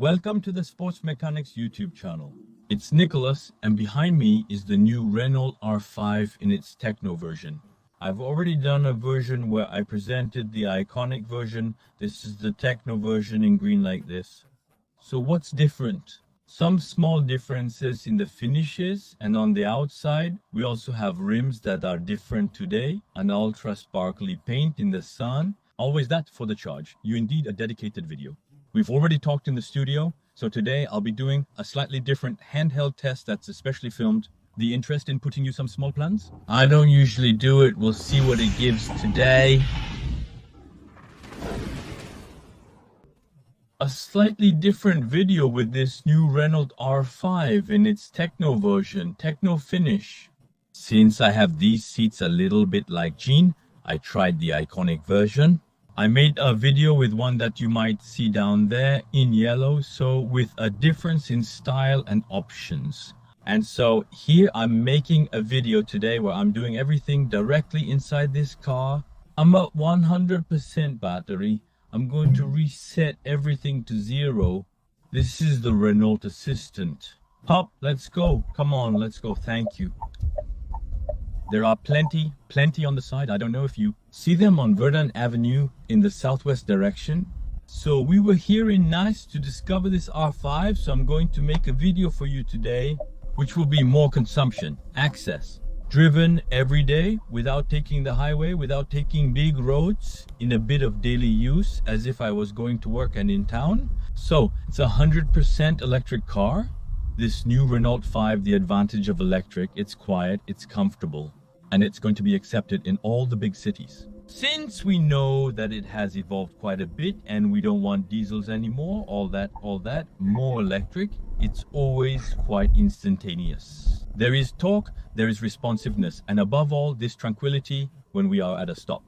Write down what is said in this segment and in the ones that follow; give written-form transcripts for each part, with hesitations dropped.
Welcome to the Sports Mechanics YouTube channel. It's Nicholas, and behind me is the new Renault R5 in its Techno version. I've already done a version where I presented the iconic version. This is the Techno version in green like this. So what's different? Some small differences in the finishes, and on the outside we also have rims that are different today, an ultra sparkly paint in the sun. Always that for the charge. You indeed a dedicated video. We've already talked in the studio, so today I'll be doing a slightly different handheld test that's especially filmed. The interest in putting you some small plans? I don't usually do it. We'll see what it gives today. A slightly different video with this new Renault R5 in its Techno version, Techno finish. Since I have these seats a little bit like Jean, I tried the iconic version. I made a video with one that you might see down there in yellow, so with a difference in style and options. And so here I'm making a video today where I'm doing everything directly inside this car. I'm at 100% battery. I'm going to reset everything to 0. This is the Renault Assistant. Pop, let's go. Come on, let's go. Thank you. There are plenty on the side. I don't know if you see them on Verdun Avenue in the southwest direction. So we were here in Nice to discover this R5. So I'm going to make a video for you today, which will be more consumption, access. Driven every day without taking the highway, without taking big roads, in a bit of daily use as if I was going to work and in town. So it's a 100% electric car. This new Renault 5, the advantage of electric, it's quiet, it's comfortable, and it's going to be accepted in all the big cities. Since we know that it has evolved quite a bit and we don't want diesels anymore, all that, more electric, it's always quite instantaneous. There is torque, there is responsiveness, and above all, this tranquility when we are at a stop.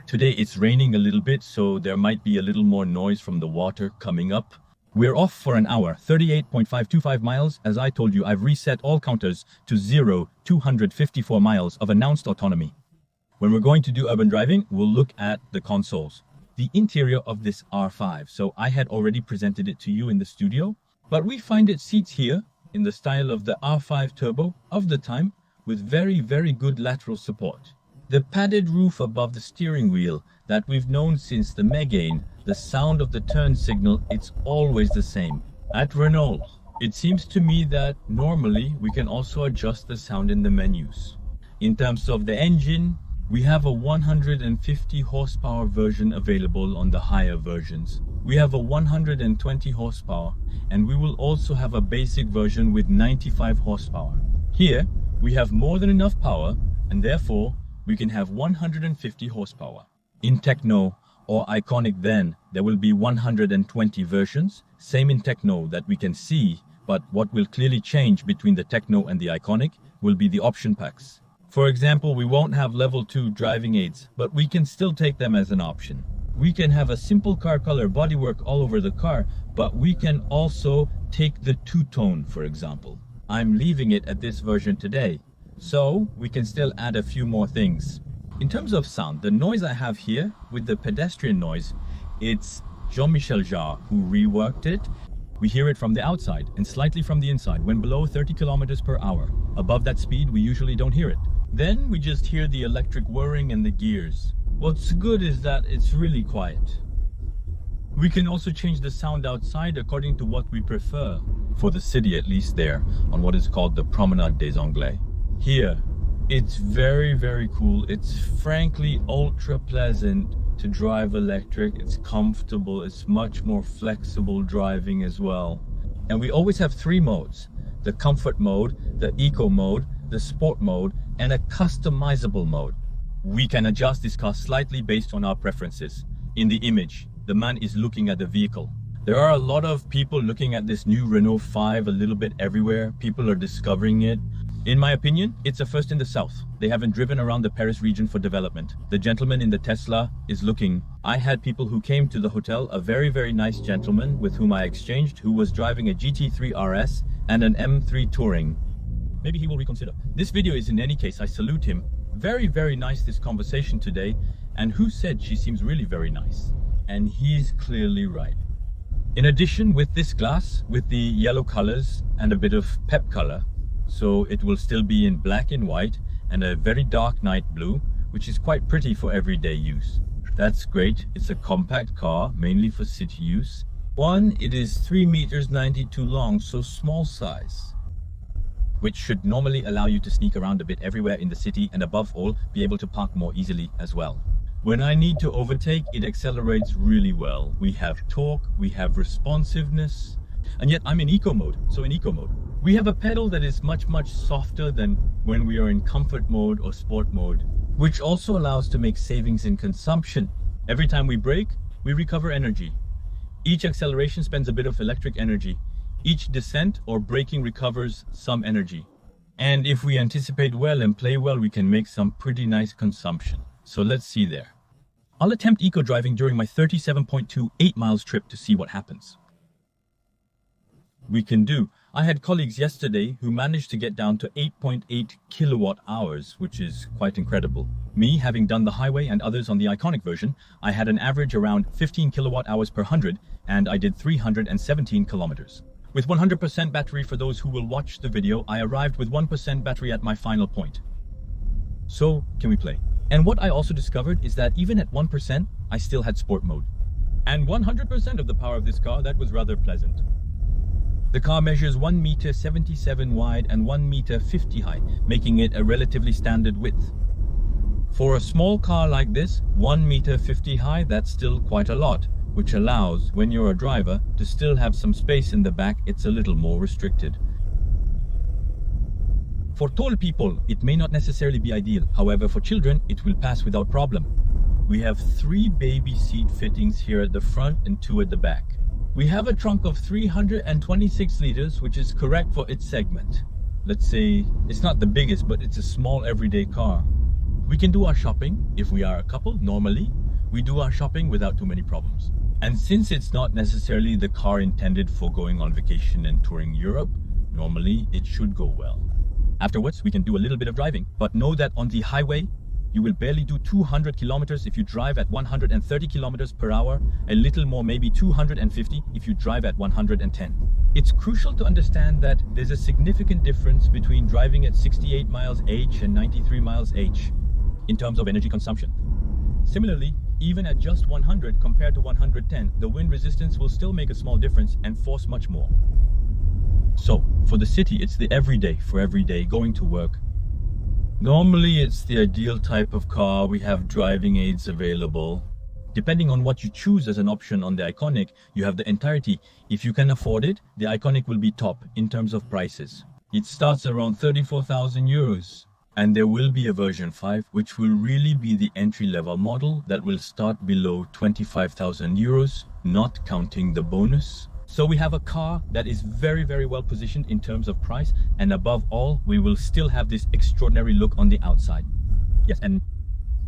Today it's raining a little bit, so there might be a little more noise from the water coming up. We're off for an hour, 38.525 miles. As I told you, I've reset all counters to 0, 254 miles of announced autonomy. When we're going to do urban driving, we'll look at the consoles, the interior of this R5. So I had already presented it to you in the studio, but we find it seats here in the style of the R5 Turbo of the time with very, very good lateral support. The padded roof above the steering wheel that we've known since the Megane, the sound of the turn signal, it's always the same. At Renault, it seems to me that normally we can also adjust the sound in the menus. In terms of the engine, we have a 150 horsepower version available on the higher versions. We have a 120 horsepower, and we will also have a basic version with 95 horsepower. Here, we have more than enough power, and therefore, we can have 150 horsepower. In Techno, or Iconic then, there will be 120 versions, same in Techno that we can see, but what will clearly change between the Techno and the Iconic will be the option packs. For example, we won't have level 2 driving aids, but we can still take them as an option. We can have a simple car color bodywork all over the car, but we can also take the two-tone, for example. I'm leaving it at this version today, so we can still add a few more things. In terms of sound, the noise I have here with the pedestrian noise, it's Jean-Michel Jarre who reworked it. We hear it from the outside and slightly from the inside when below 30 kilometers per hour. Above that speed, we usually don't hear it. Then we just hear the electric whirring and the gears. What's good is that it's really quiet. We can also change the sound outside according to what we prefer. For the city, at least there, on what is called the Promenade des Anglais. Here, it's very, very cool. It's frankly ultra pleasant to drive electric. It's comfortable. It's much more flexible driving as well. And we always have 3 modes: the comfort mode, the eco mode, the sport mode, and a customizable mode. We can adjust this car slightly based on our preferences. In the image, the man is looking at the vehicle. There are a lot of people looking at this new Renault 5 a little bit everywhere. People are discovering it. In my opinion, it's a first in the south. They haven't driven around the Paris region for development. The gentleman in the Tesla is looking. I had people who came to the hotel, a very, very nice gentleman with whom I exchanged, who was driving a GT3 RS and an M3 Touring. Maybe he will reconsider. This video is in any case, I salute him. Very, very nice this conversation today. And who said she seems really very nice? And he's clearly right. In addition, with this glass, with the yellow colors and a bit of pep color, so it will still be in black and white and a very dark night blue, which is quite pretty for everyday use. That's great. It's a compact car, mainly for city use. It is 3 meters 92 long, so small size, which should normally allow you to sneak around a bit everywhere in the city and above all, be able to park more easily as well. When I need to overtake, it accelerates really well. We have torque, we have responsiveness, and yet I'm in eco mode. So in eco mode, we have a pedal that is much softer than when we are in comfort mode or sport mode, which also allows to make savings in consumption. Every time we brake, we recover energy. Each acceleration spends a bit of electric energy. Each descent or braking recovers some energy. And if we anticipate well and play well, we can make some pretty nice consumption. So let's see there. I'll attempt eco driving during my 37.28 miles trip to see what happens. We can do. I had colleagues yesterday who managed to get down to 8.8 kilowatt hours, which is quite incredible. Me, having done the highway and others on the iconic version, I had an average around 15 kilowatt hours per 100, and I did 317 kilometers. With 100% battery for those who will watch the video, I arrived with 1% battery at my final point. So, can we play? And what I also discovered is that even at 1%, I still had sport mode. And 100% of the power of this car, that was rather pleasant. The car measures 1 meter 77 wide and 1 meter 50 high, making it a relatively standard width. For a small car like this, 1 meter 50 high, that's still quite a lot, which allows, when you're a driver, to still have some space in the back. It's a little more restricted. For tall people, it may not necessarily be ideal. However, for children, it will pass without problem. We have 3 baby seat fittings here at the front and 2 at the back. We have a trunk of 326 liters, which is correct for its segment. Let's say it's not the biggest, but it's a small everyday car. We can do our shopping. If we are a couple, normally, we do our shopping without too many problems. And since it's not necessarily the car intended for going on vacation and touring Europe, normally it should go well. Afterwards, we can do a little bit of driving, but know that on the highway, you will barely do 200 kilometers if you drive at 130 kilometers per hour, a little more, maybe 250 if you drive at 110. It's crucial to understand that there's a significant difference between driving at 68 miles h and 93 miles h in terms of energy consumption. Similarly, even at just 100 compared to 110, the wind resistance will still make a small difference and force much more. So, for the city, it's the everyday, for everyday, going to work. Normally, it's the ideal type of car. We have driving aids available. Depending on what you choose as an option on the Iconic, you have the entirety. If you can afford it, the Iconic will be top in terms of prices. It starts around 34,000 euros. And there will be a version 5, which will really be the entry-level model that will start below 25,000 euros, not counting the bonus. So we have a car that is very well positioned in terms of price, and above all, we will still have this extraordinary look on the outside. Yes, and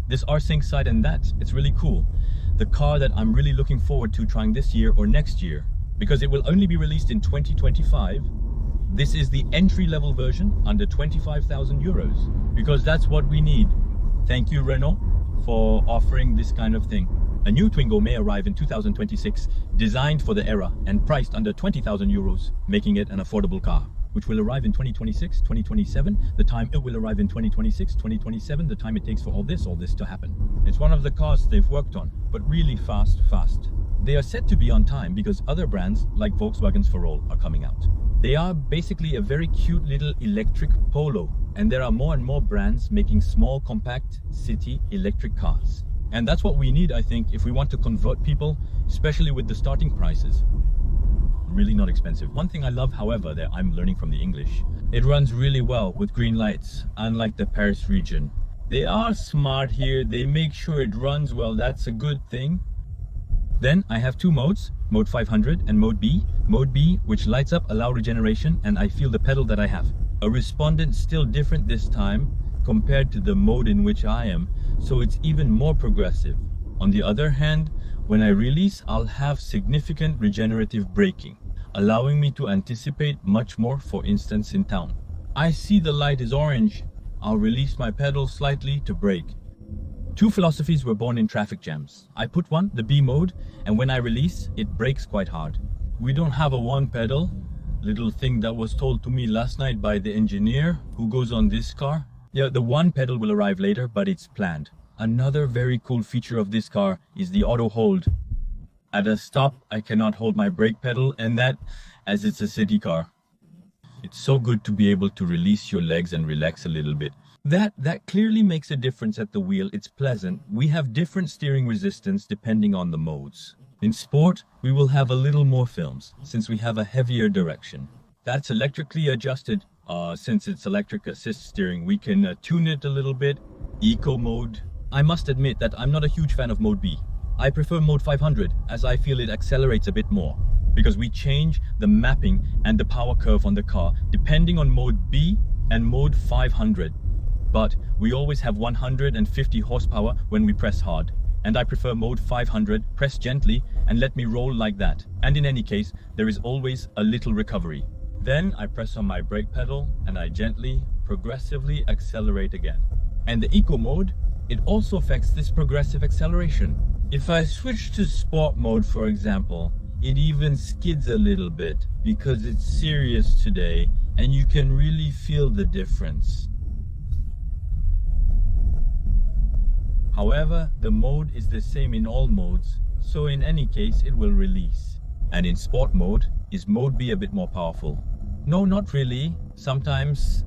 this R-Sync side and that, it's really cool. The car that I'm really looking forward to trying this year or next year, because it will only be released in 2025. This is the entry-level version under 25,000 euros, because that's what we need. Thank you, Renault, for offering this kind of thing. A new Twingo may arrive in 2026, designed for the era and priced under 20,000 euros, making it an affordable car, which will arrive in 2026, 2027, the time it will arrive in 2026, 2027, the time it takes for all this to happen. It's one of the cars they've worked on, but really fast. They are set to be on time because other brands, like Volkswagen's Renault, are coming out. They are basically a very cute little electric Polo, and there are more and more brands making small, compact, city electric cars. And that's what we need, I think, if we want to convert people, especially with the starting prices. Really not expensive. One thing I love, however, that I'm learning from the English, it runs really well with green lights, unlike the Paris region. They are smart here, they make sure it runs well, that's a good thing. Then I have 2 modes, mode 500 and mode B. Mode B, which lights up, allow regeneration, and I feel the pedal that I have. A respondent still different this time compared to the mode in which I am, so it's even more progressive. On the other hand, when I release, I'll have significant regenerative braking, allowing me to anticipate much more, for instance in town. I see the light is orange, I'll release my pedal slightly to brake. 2 philosophies were born in traffic jams. I put one, the B mode, and when I release, it brakes quite hard. We don't have a one pedal. Little thing that was told to me last night by the engineer who goes on this car. Yeah, the one pedal will arrive later, but it's planned. Another very cool feature of this car is the auto hold. At a stop, I cannot hold my brake pedal, and that as it's a city car. It's so good to be able to release your legs and relax a little bit. That clearly makes a difference at the wheel. It's pleasant. We have different steering resistance depending on the modes. In sport, we will have a little more films since we have a heavier direction. That's electrically adjusted. Since it's electric assist steering, we can tune it a little bit. Eco mode. I must admit that I'm not a huge fan of mode B. I prefer mode 500 as I feel it accelerates a bit more because we change the mapping and the power curve on the car depending on mode B and mode 500. But we always have 150 horsepower when we press hard. And I prefer mode 500, press gently and let me roll like that. And in any case, there is always a little recovery. Then I press on my brake pedal and I gently, progressively accelerate again. And the eco mode, it also affects this progressive acceleration. If I switch to sport mode, for example, it even skids a little bit because it's serious today and you can really feel the difference. However, the mode is the same in all modes, so in any case it will release. And in sport mode, is mode B a bit more powerful? No, not really. Sometimes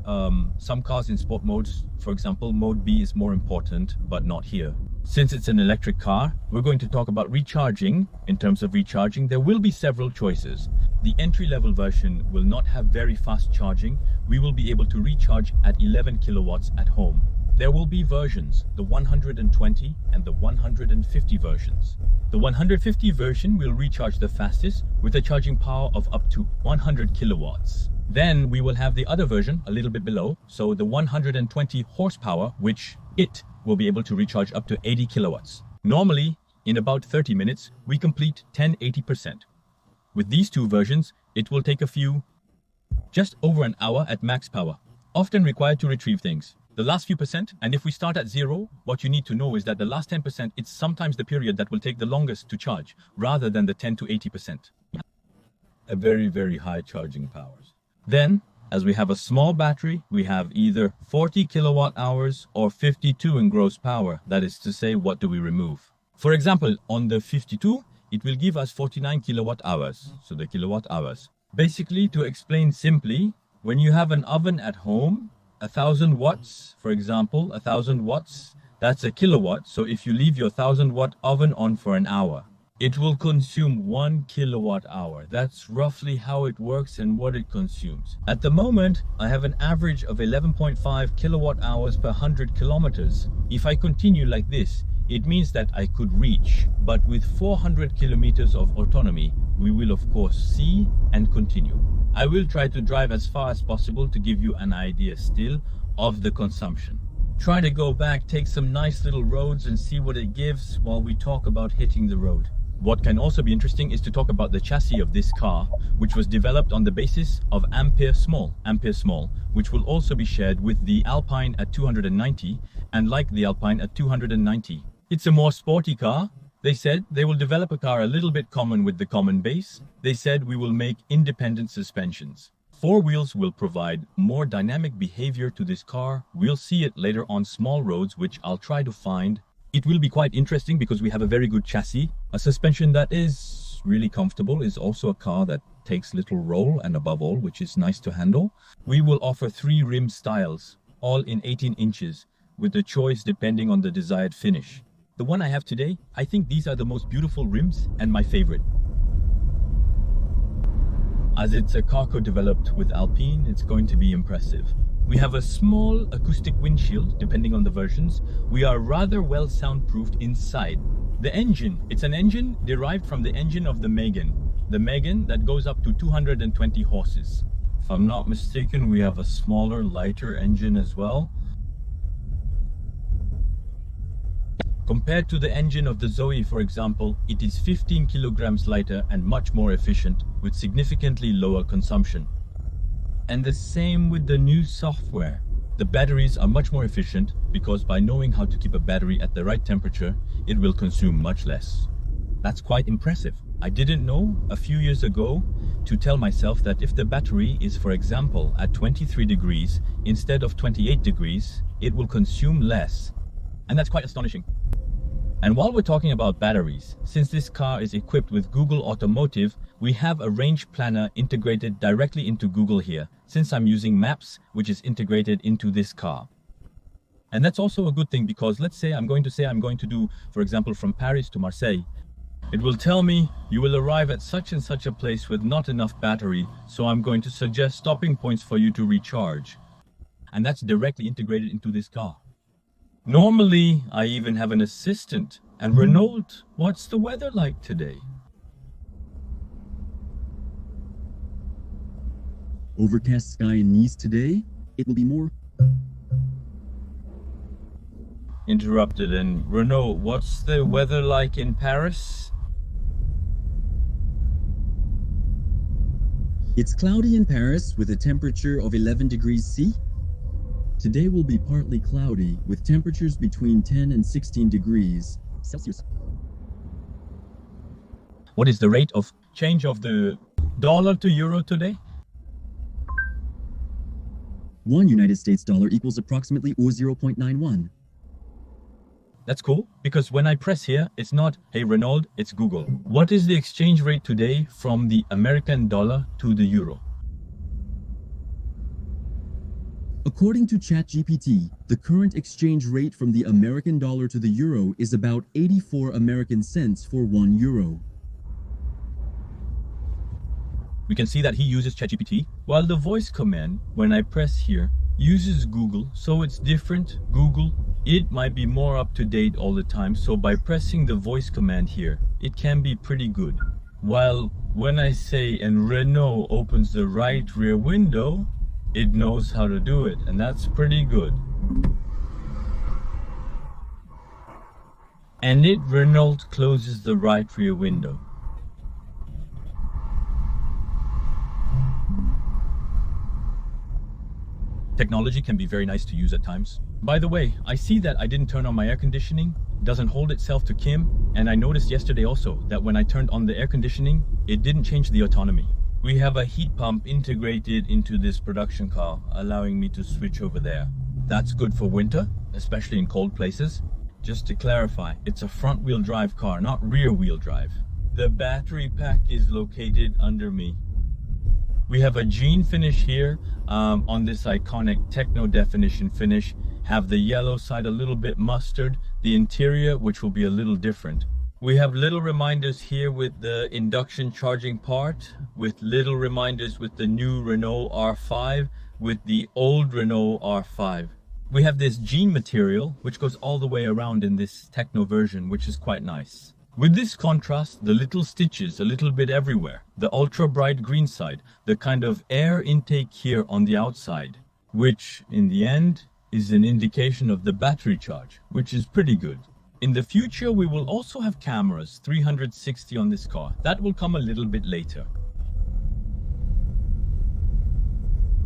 some cars in sport modes, for example, mode B is more important, but not here. Since it's an electric car, we're going to talk about recharging. In terms of recharging, there will be several choices. The entry-level version will not have very fast charging. We will be able to recharge at 11 kilowatts at home. There will be versions, the 120 and the 150 versions. The 150 version will recharge the fastest with a charging power of up to 100 kilowatts. Then we will have the other version a little bit below, so the 120 horsepower, which it will be able to recharge up to 80 kilowatts. Normally, in about 30 minutes, we complete 10-80%. With these two versions, it will take just over an hour at max power, often required to retrieve things. The last few percent, and if we start at 0, what you need to know is that the last 10%, it's sometimes the period that will take the longest to charge, rather than the 10 to 80%. A very, very high charging powers. Then, as we have a small battery, we have either 40 kilowatt hours or 52 in gross power. That is to say, what do we remove? For example, on the 52, it will give us 49 kilowatt hours. So the kilowatt hours. Basically, to explain simply, when you have an oven at home, 1,000 watts, for example, 1,000 watts, that's a kilowatt. So if you leave your 1,000 watt oven on for an hour, it will consume 1 kilowatt hour. That's roughly how it works and what it consumes. At the moment, I have an average of 11.5 kilowatt hours per 100 kilometers. If I continue like this, it means that I could reach, but with 400 kilometers of autonomy, we will of course see and continue. I will try to drive as far as possible to give you an idea still of the consumption. Try to go back, take some nice little roads and see what it gives while we talk about hitting the road. What can also be interesting is to talk about the chassis of this car, which was developed on the basis of Ampere Small, which will also be shared with the Alpine at 290 and like the Alpine at 290. It's a more sporty car. They said they will develop a car a little bit common with the common base. They said we will make independent suspensions. Four wheels will provide more dynamic behavior to this car. We'll see it later on small roads, which I'll try to find. It will be quite interesting because we have a very good chassis. A suspension that is really comfortable is also a car that takes little roll and above all, which is nice to handle. We will offer 3 rim styles, all in 18 inches, with the choice depending on the desired finish. The one I have today, I think these are the most beautiful rims and my favorite. As it's a car co-developed with Alpine, it's going to be impressive. We have a small acoustic windshield, depending on the versions. We are rather well soundproofed inside. The engine, it's an engine derived from the engine of the Megane. The Megane that goes up to 220 horses. If I'm not mistaken, we have a smaller, lighter engine as well. Compared to the engine of the Zoe, for example, it is 15 kilograms lighter and much more efficient, with significantly lower consumption. And the same with the new software. The batteries are much more efficient because by knowing how to keep a battery at the right temperature, it will consume much less. That's quite impressive. I didn't know a few years ago to tell myself that if the battery is, for example, at 23 degrees instead of 28 degrees, it will consume less. And that's quite astonishing. And while we're talking about batteries, since this car is equipped with Google Automotive, we have a range planner integrated directly into Google here, since I'm using Maps, which is integrated into this car. And that's also a good thing, because let's say I'm going to do, for example, from Paris to Marseille. It will tell me you will arrive at such and such a place with not enough battery, so I'm going to suggest stopping points for you to recharge. And that's directly integrated into this car. Normally, I even have an assistant. And Renault, what's the weather like today? Overcast sky in Nice today. It will be more. Interrupted. And Renault, what's the weather like in Paris? It's cloudy in Paris with a temperature of 11 degrees C. Today will be partly cloudy with temperatures between 10 and 16 degrees Celsius. What is the rate of change of the dollar to euro today? One United States dollar equals approximately 0.91. That's cool, because when I press here, it's not, hey Renault, it's Google. What is the exchange rate today from the American dollar to the euro? According to ChatGPT, the current exchange rate from the American dollar to the euro is about 84 American cents for 1 euro. We can see that he uses ChatGPT, while the voice command, when I press here, uses Google, so it's different. Google, it might be more up to date all the time, so by pressing the voice command here, it can be pretty good. While when I say, and Renault opens the right rear window, it knows how to do it, and that's pretty good. And Renault closes the right rear window. Technology can be very nice to use at times. By the way, I see that I didn't turn on my air conditioning, doesn't hold itself to Kim, and I noticed yesterday also that when I turned on the air conditioning, it didn't change the autonomy. We have a heat pump integrated into this production car, allowing me to switch over there. That's good for winter, especially in cold places. Just to clarify, it's a front-wheel drive car, not rear-wheel drive. The battery pack is located under me. We have a jean finish here on this iconic Techno definition finish. Have the yellow side a little bit mustard, the interior which will be a little different. We have little reminders here with the induction charging part, with little reminders with the new Renault R5, with the old Renault R5. We have this jean material, which goes all the way around in this Techno version, which is quite nice. With this contrast, the little stitches a little bit everywhere, the ultra bright green side, the kind of air intake here on the outside, which in the end is an indication of the battery charge, which is pretty good. In the future, we will also have cameras, 360 on this car. That will come a little bit later.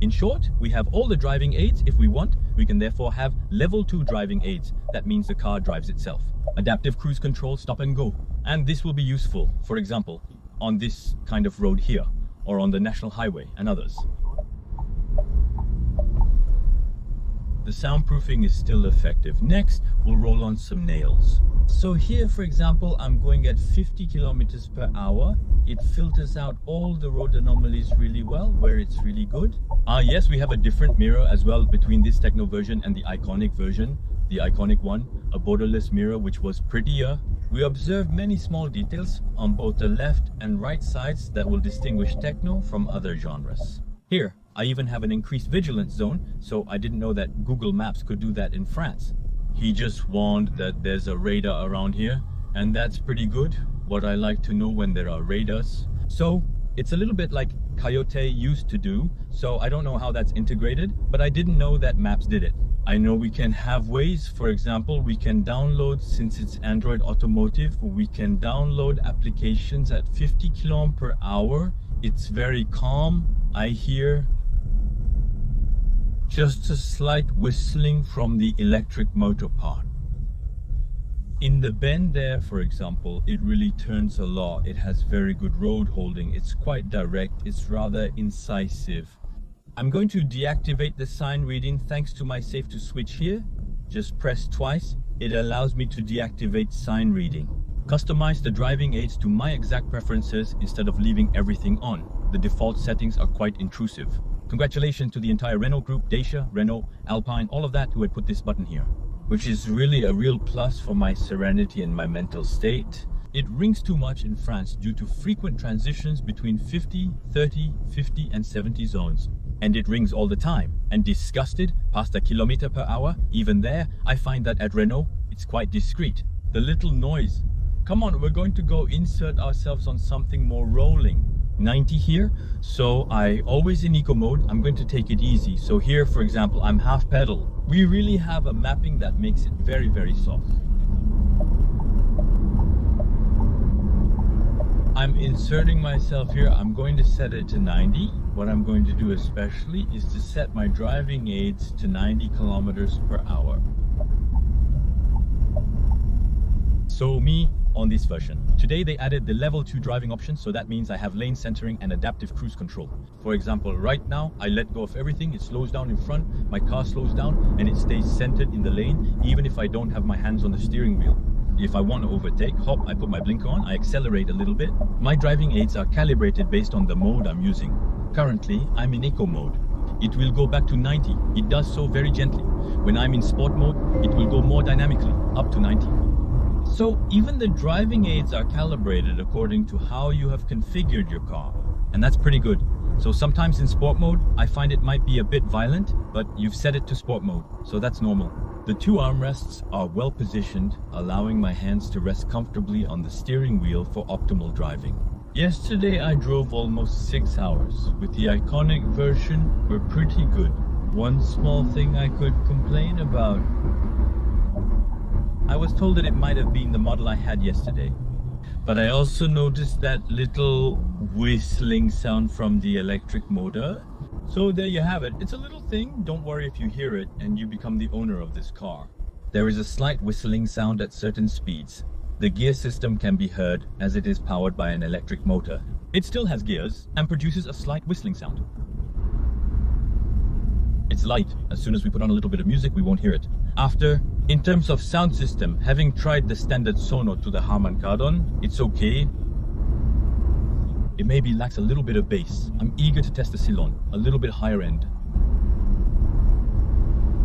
In short, we have all the driving aids. If we want, we can therefore have level 2 driving aids. That means the car drives itself. Adaptive cruise control, stop and go. And this will be useful, for example, on this kind of road here, or on the national highway and others. The soundproofing is still effective. Next, we'll roll on some nails. So here, for example, I'm going at 50 kilometers per hour. It filters out all the road anomalies really well, where it's really good. Yes, we have a different mirror as well between this Techno version and the iconic version. The iconic one, a borderless mirror, which was prettier. We observed many small details on both the left and right sides that will distinguish Techno from other genres. Here, I even have an increased vigilance zone, so I didn't know that Google Maps could do that in France. He just warned that there's a radar around here, and that's pretty good. What I like to know when there are radars. So it's a little bit like Coyote used to do, so I don't know how that's integrated, but I didn't know that Maps did it. I know we can have ways, for example, we can download, since it's Android Automotive, we can download applications at 50 km per hour. It's very calm. I hear just a slight whistling from the electric motor part. In the bend there, for example, it really turns a lot. It has very good road holding. It's quite direct. It's rather incisive. I'm going to deactivate the sign reading thanks to my safe to switch here. Just press twice. It allows me to deactivate sign reading. Customize the driving aids to my exact preferences instead of leaving everything on. The default settings are quite intrusive. Congratulations to the entire Renault group, Dacia, Renault, Alpine, all of that who had put this button here, which is really a real plus for my serenity and my mental state. It rings too much in France due to frequent transitions between 50, 30, 50 and 70 zones. And it rings all the time. And disgusted, past a kilometer per hour, even there, I find that at Renault, it's quite discreet. The little noise. Come on, we're going to go insert ourselves on something more rolling. 90 here, so I always in eco mode. I'm going to take it easy. So here, for example, I'm half pedal. We really have a mapping that makes it very, very soft. I'm inserting myself here. I'm going to set it to 90. What I'm going to do especially is to set my driving aids to 90 kilometers per hour. So me on this version. Today they added the level 2 driving option, so that means I have lane centering and adaptive cruise control. For example, right now I let go of everything, it slows down in front, my car slows down and it stays centered in the lane even if I don't have my hands on the steering wheel. If I want to overtake, hop, I put my blinker on, I accelerate a little bit. My driving aids are calibrated based on the mode I'm using. Currently, I'm in eco mode. It will go back to 90. It does so very gently. When I'm in sport mode, it will go more dynamically, up to 90. So even the driving aids are calibrated according to how you have configured your car. And that's pretty good. So sometimes in sport mode, I find it might be a bit violent, but you've set it to sport mode, so that's normal. The two armrests are well positioned, allowing my hands to rest comfortably on the steering wheel for optimal driving. Yesterday I drove almost 6 hours. With the iconic version, we're pretty good. One small thing I could complain about. I was told that it might have been the model I had yesterday. But I also noticed that little whistling sound from the electric motor. So there you have it. It's a little thing. Don't worry if you hear it and you become the owner of this car. There is a slight whistling sound at certain speeds. The gear system can be heard as it is powered by an electric motor. It still has gears and produces a slight whistling sound. It's light. As soon as we put on a little bit of music, we won't hear it. In terms of sound system, having tried the standard Sono to the Harman Kardon, it's okay. It maybe lacks a little bit of bass. I'm eager to test the Ceylon, a little bit higher end.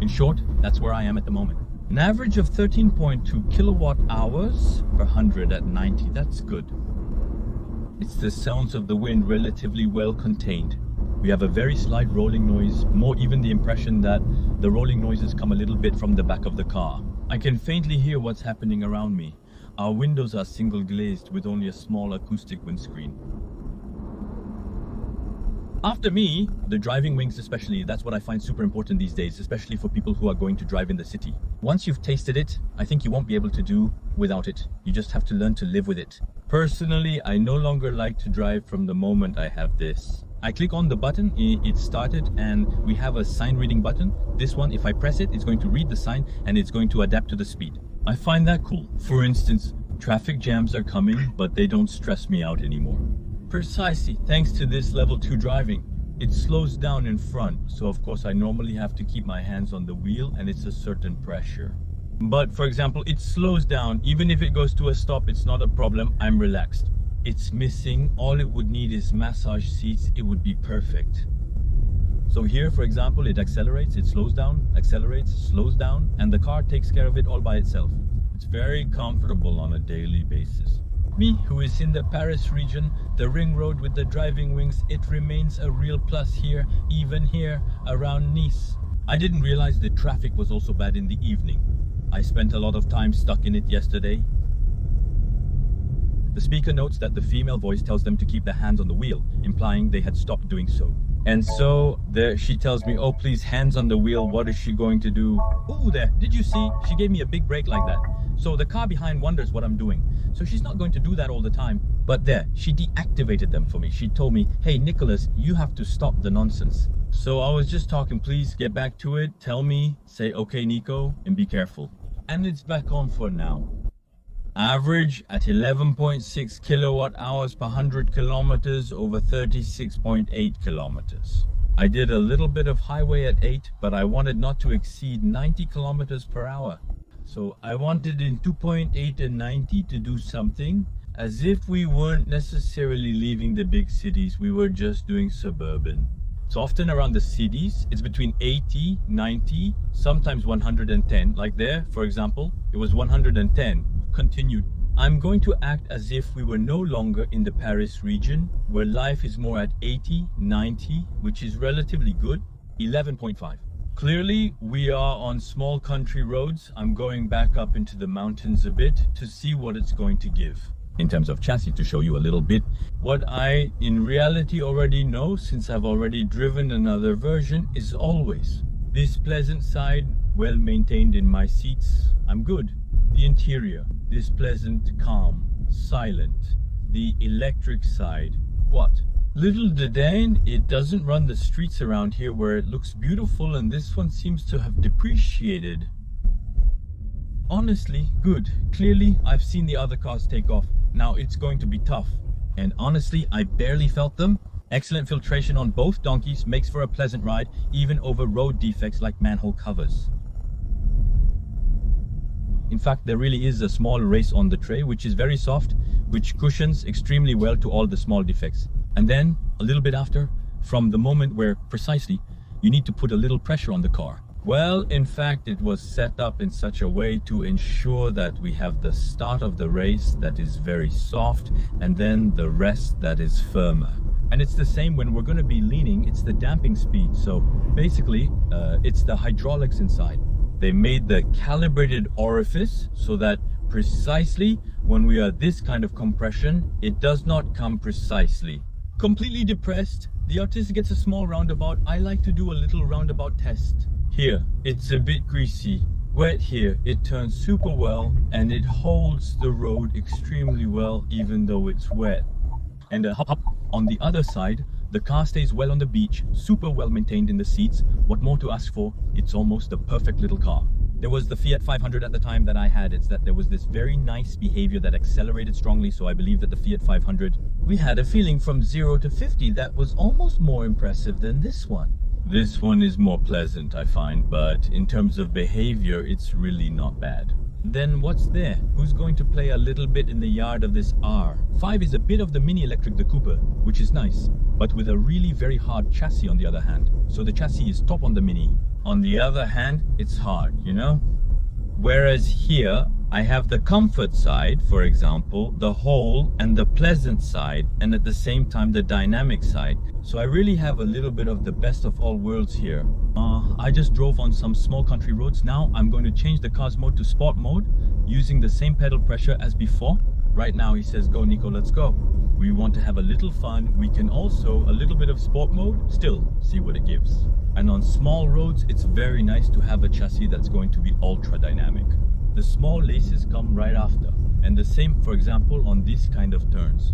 In short, that's where I am at the moment. An average of 13.2 kilowatt hours per 100 at 90, that's good. It's the sounds of the wind relatively well contained. We have a very slight rolling noise, more even the impression that the rolling noises come a little bit from the back of the car. I can faintly hear what's happening around me. Our windows are single glazed with only a small acoustic windscreen. After me, the driving wings especially, that's what I find super important these days, especially for people who are going to drive in the city. Once you've tasted it, I think you won't be able to do without it. You just have to learn to live with it. Personally, I no longer like to drive from the moment I have this. I click on the button, it started, and we have a sign reading button. This one, if I press it, it's going to read the sign and it's going to adapt to the speed. I find that cool. For instance, traffic jams are coming, but they don't stress me out anymore. Precisely, thanks to this level 2 driving. It slows down in front, so of course I normally have to keep my hands on the wheel and it's a certain pressure. But for example, it slows down, even if it goes to a stop, it's not a problem, I'm relaxed. It's missing, all it would need is massage seats, it would be perfect. So here, for example, it accelerates, it slows down, accelerates, slows down, and the car takes care of it all by itself. It's very comfortable on a daily basis. Me, who is in the Paris region, the ring road with the driving wings, it remains a real plus here, even here around Nice. I didn't realize the traffic was also bad in the evening. I spent a lot of time stuck in it yesterday. The speaker notes that the female voice tells them to keep their hands on the wheel, implying they had stopped doing so. And so there she tells me, oh please, hands on the wheel, what is she going to do? Oh there, did you see? She gave me a big break like that. So the car behind wonders what I'm doing. So she's not going to do that all the time. But there, she deactivated them for me. She told me, hey Nicholas, you have to stop the nonsense. So I was just talking, please get back to it, tell me, say okay Nico, and be careful. And it's back on for now. Average at 11.6 kilowatt hours per 100 kilometers over 36.8 kilometers. I did a little bit of highway at 8, but I wanted not to exceed 90 kilometers per hour. So I wanted in 2.8 and 90 to do something as if we weren't necessarily leaving the big cities, we were just doing suburban. So often around the cities, it's between 80, 90, sometimes 110. Like there, for example, it was 110. Continued. I'm going to act as if we were no longer in the Paris region, where life is more at 80, 90, which is relatively good, 11.5. Clearly, we are on small country roads. I'm going back up into the mountains a bit to see what it's going to give. In terms of chassis, to show you a little bit, what I in reality already know, since I've already driven another version, is always this pleasant side, well maintained in my seats, I'm good. The interior, this pleasant, calm, silent. The electric side, what? Little Didane, it doesn't run the streets around here where it looks beautiful, and this one seems to have depreciated. Honestly, good. Clearly, I've seen the other cars take off. Now it's going to be tough. And honestly, I barely felt them. Excellent filtration on both donkeys makes for a pleasant ride, even over road defects like manhole covers. In fact, there really is a small race on the tray, which is very soft, which cushions extremely well to all the small defects. And then, a little bit after, from the moment where, precisely, you need to put a little pressure on the car. Well, in fact, it was set up in such a way to ensure that we have the start of the race that is very soft, and then the rest that is firmer. And it's the same when we're going to be leaning, it's the damping speed. So basically, it's the hydraulics inside. They made the calibrated orifice so that precisely when we are this kind of compression, it does not come precisely. Completely depressed, the artist gets a small roundabout. I like to do a little roundabout test. Here, it's a bit greasy. Wet here, it turns super well, and it holds the road extremely well even though it's wet. And hop on the other side, the car stays well on the beach, super well maintained in the seats. What more to ask for? It's almost a perfect little car. There was the Fiat 500 at the time that I had. It's that there was this very nice behavior that accelerated strongly, so I believe that the Fiat 500, we had a feeling from 0 to 50 that was almost more impressive than this one. This one is more pleasant, I find, but in terms of behavior, it's really not bad. Then what's there? Who's going to play a little bit in the yard of this R5 is a bit of the mini electric, the Cooper, which is nice, but with a really very hard chassis on the other hand. So the chassis is top on the Mini. On the other hand, it's hard, you know? Whereas here, I have the comfort side, for example, the whole and the pleasant side, and at the same time the dynamic side. So I really have a little bit of the best of all worlds here. I just drove on some small country roads. Now I'm going to change the car's mode to sport mode, using the same pedal pressure as before. Right now he says, go Nico, let's go. We want to have a little fun. We can also, a little bit of sport mode, still see what it gives. And on small roads, it's very nice to have a chassis that's going to be ultra dynamic. The small laces come right after. And the same, for example, on these kind of turns.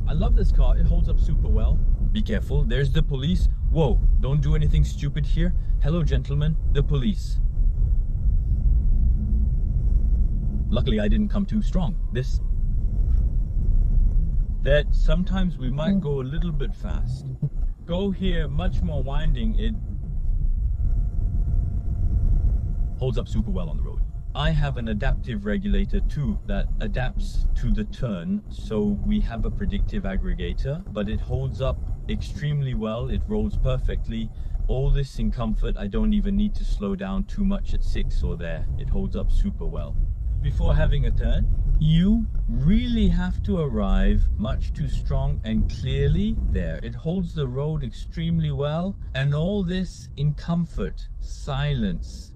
I love this car, it holds up super well. Be careful, there's the police. Whoa, don't do anything stupid here. Hello gentlemen, the police. Luckily I didn't come too strong. That sometimes we might go a little bit fast. Go here, much more winding. It holds up super well on the road. I have an adaptive regulator too that adapts to the turn, so we have a predictive aggregator, but it holds up extremely well. It rolls perfectly. All this in comfort. I don't even need to slow down too much at 6 or there. It holds up super well. Before having a turn, you really have to arrive much too strong and clearly there. It holds the road extremely well, and all this in comfort, silence.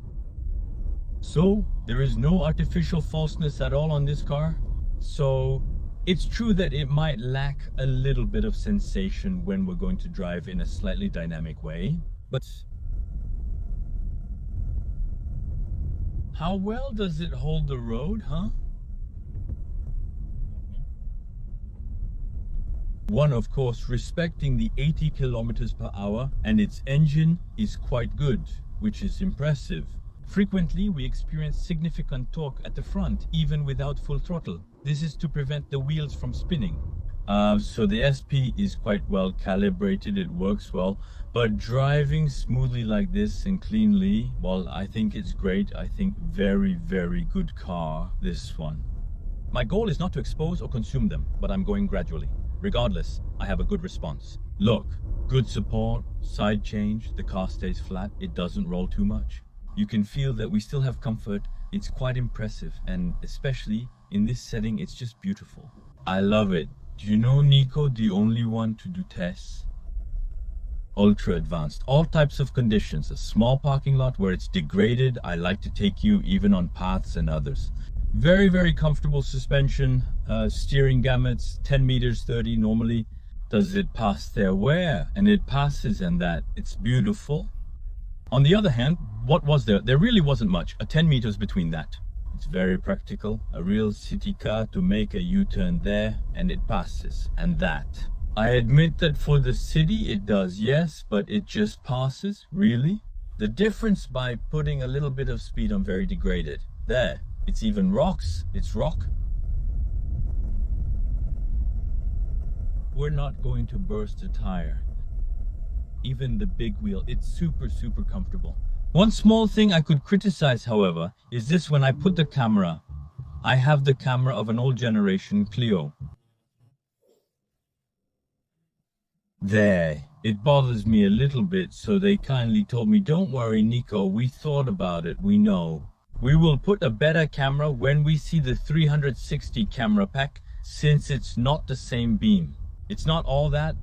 So there is no artificial falseness at all on this car. So it's true that it might lack a little bit of sensation when we're going to drive in a slightly dynamic way, but how well does it hold the road, huh? One, of course, respecting the 80 kilometers per hour, and its engine is quite good, which is impressive. Frequently, we experience significant torque at the front, even without full throttle. This is to prevent the wheels from spinning. So the SP is quite well calibrated, it works well, but driving smoothly like this and cleanly, well, I think it's great. I think very, very good car, this one. My goal is not to expose or consume them, but I'm going gradually. Regardless, I have a good response. Look, good support, side change, the car stays flat, it doesn't roll too much. You can feel that we still have comfort. It's quite impressive, and especially in this setting, it's just beautiful. I love it. Do you know, Nico, the only one to do tests? Ultra advanced, all types of conditions. A small parking lot where it's degraded, I like to take you even on paths and others. Very, very comfortable suspension, steering gamuts, 10 meters 30 normally. Does it pass their wear? And it passes, and that it's beautiful. On the other hand, what was there? There really wasn't much, a 10 meters between that. It's very practical, a real city car to make a U-turn there, and it passes, and that. I admit that for the city it does, yes, but it just passes, really? The difference by putting a little bit of speed on very degraded. There, it's even rocks, it's rock. We're not going to burst a tire. Even the big wheel, it's super, super comfortable. One small thing I could criticize, however, is this: when I put the camera. I have the camera of an old generation Clio. There, it bothers me a little bit, so they kindly told me, don't worry, Nico, we thought about it, we know. We will put a better camera when we see the 360 camera pack, since it's not the same beam. It's not all that.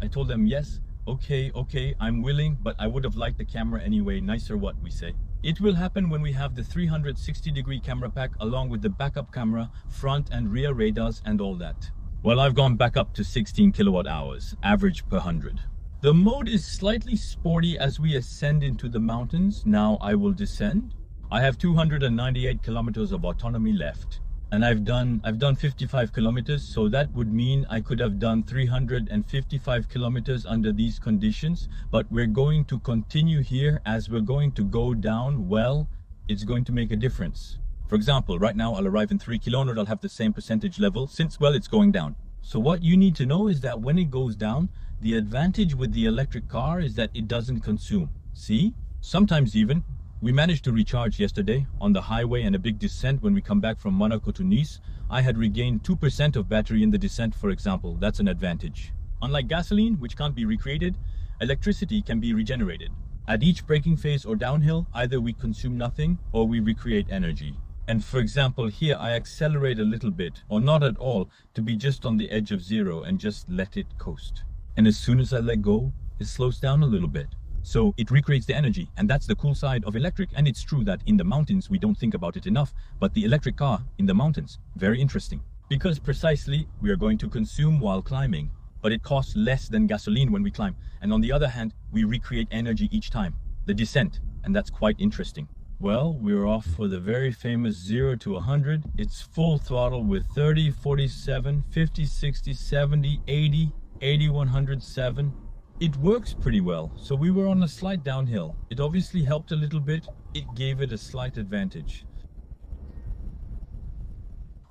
I told them, yes. Okay, I'm willing, but I would have liked the camera anyway. Nicer what we say. It will happen when we have the 360-degree camera pack along with the backup camera, front and rear radars and all that. Well, I've gone back up to 16 kilowatt hours, average per 100. The mode is slightly sporty as we ascend into the mountains. Now I will descend. I have 298 kilometers of autonomy left. And I've done 55 kilometers, so that would mean I could have done 355 kilometers under these conditions, but we're going to continue here. As we're going to go down, well, it's going to make a difference. For example, right now I'll arrive in 3 kilometers, I'll have the same percentage level since, well, it's going down. So what you need to know is that when it goes down, the advantage with the electric car is that it doesn't consume. See? Sometimes even, we managed to recharge yesterday on the highway and a big descent when we come back from Monaco to Nice. I had regained 2% of battery in the descent, for example. That's an advantage. Unlike gasoline, which can't be recreated, electricity can be regenerated. At each braking phase or downhill, either we consume nothing or we recreate energy. And for example, here I accelerate a little bit, or not at all, to be just on the edge of zero and just let it coast. And as soon as I let go, it slows down a little bit. So it recreates the energy, and that's the cool side of electric. And it's true that in the mountains we don't think about it enough, but the electric car in the mountains, very interesting. Because precisely we are going to consume while climbing, but it costs less than gasoline when we climb. And on the other hand, we recreate energy each time, the descent, and that's quite interesting. Well, we're off for the very famous 0 to 100. It's full throttle with 30, 47, 50, 60, 70, 80, 80, 107. It works pretty well. So we were on a slight downhill. It obviously helped a little bit. It gave it a slight advantage.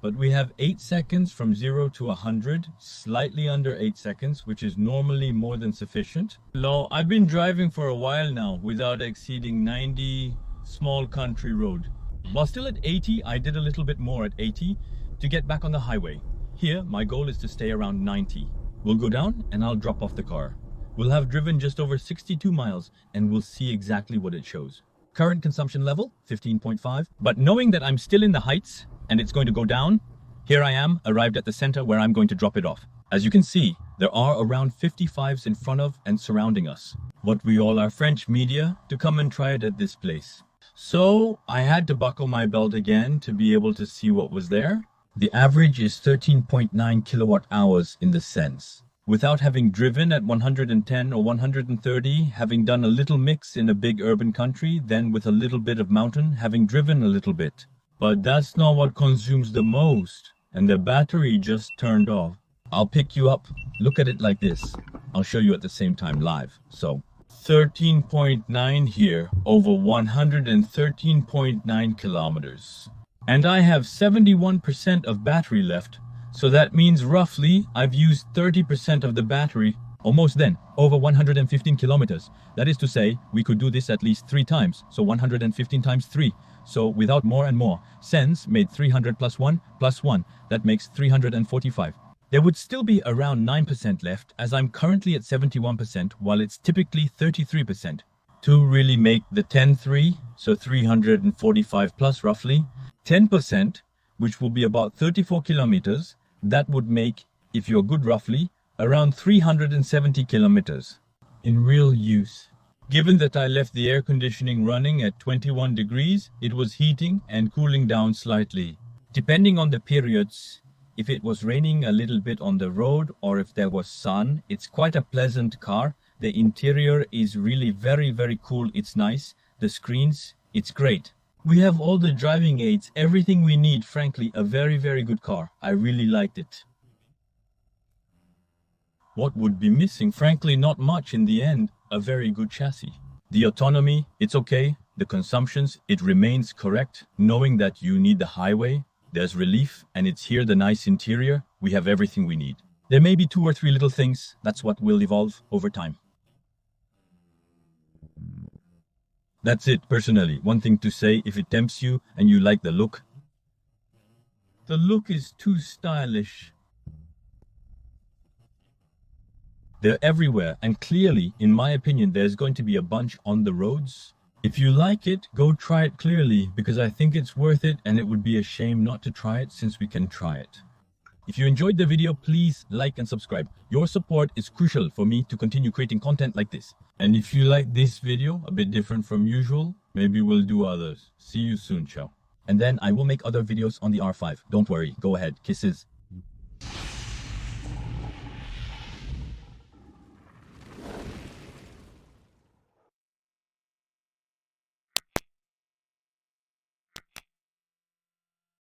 But we have 8 seconds from 0 to 100, slightly under 8 seconds, which is normally more than sufficient. Now, I've been driving for a while now without exceeding 90 small country road. While still at 80, I did a little bit more at 80 to get back on the highway. Here, my goal is to stay around 90. We'll go down and I'll drop off the car. We'll have driven just over 62 miles and we'll see exactly what it shows. Current consumption level, 15.5. But knowing that I'm still in the heights and it's going to go down, here I am, arrived at the center where I'm going to drop it off. As you can see, there are around 55s in front of and surrounding us. What we all are French media to come and try it at this place. So I had to buckle my belt again to be able to see what was there. The average is 13.9 kilowatt hours in the sense. Without having driven at 110 or 130, having done a little mix in a big urban country, then with a little bit of mountain, having driven a little bit. But that's not what consumes the most. And the battery just turned off. I'll pick you up. Look at it like this. I'll show you at the same time live. So 13.9 here over 113.9 kilometers. And I have 71% of battery left, so that means roughly I've used 30% of the battery almost then, over 115 kilometers. That is to say, we could do this at least 3 times, so 115 times 3. So without more and more, Sense made 300 plus 1 plus 1. That makes 345. There would still be around 9% left, as I'm currently at 71%, while it's typically 33%. To really make the 10-3, so 345 plus roughly, 10%, which will be about 34 kilometers, that would make, if you're good roughly, around 370 kilometers in real use. Given that I left the air conditioning running at 21 degrees, it was heating and cooling down slightly. Depending on the periods, if it was raining a little bit on the road or if there was sun, it's quite a pleasant car. The interior is really very cool. It's nice. The screens, it's great. We have all the driving aids, everything we need. Frankly, a very good car. I really liked it. What would be missing? Frankly, not much in the end. A very good chassis. The autonomy, it's okay. The consumptions, it remains correct. Knowing that you need the highway, there's relief, and it's here the nice interior. We have everything we need. There may be 2 or 3 little things. That's what will evolve over time. That's it, personally. One thing to say, if it tempts you and you like the look. The look is too stylish. They're everywhere, and clearly, in my opinion, there's going to be a bunch on the roads. If you like it, go try it clearly, because I think it's worth it, and it would be a shame not to try it since we can try it. If you enjoyed the video, please like and subscribe. Your support is crucial for me to continue creating content like this. And if you like this video, a bit different from usual, maybe we'll do others. See you soon, ciao. And then I will make other videos on the R5. Don't worry, go ahead. Kisses.